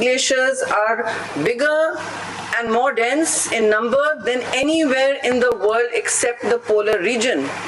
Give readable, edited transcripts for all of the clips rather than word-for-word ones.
glaciers are bigger and more dense in number than anywhere in the world except the polar region.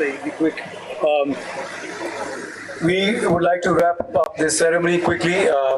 Be quick. We would like to wrap up this ceremony quickly.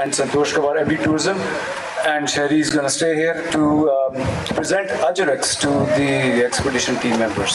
and Santosh Kumar, MD Tourism, and Shahri is going to stay here to present Ajrex to the expedition team members.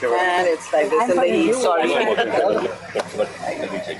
And it's like this in the heat, sorry.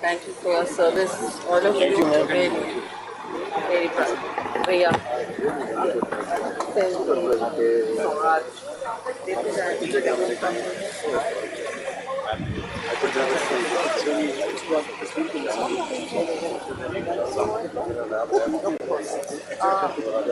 Thank you for your service, all of you. Very proud. Priya. Thank you so much.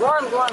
Go on.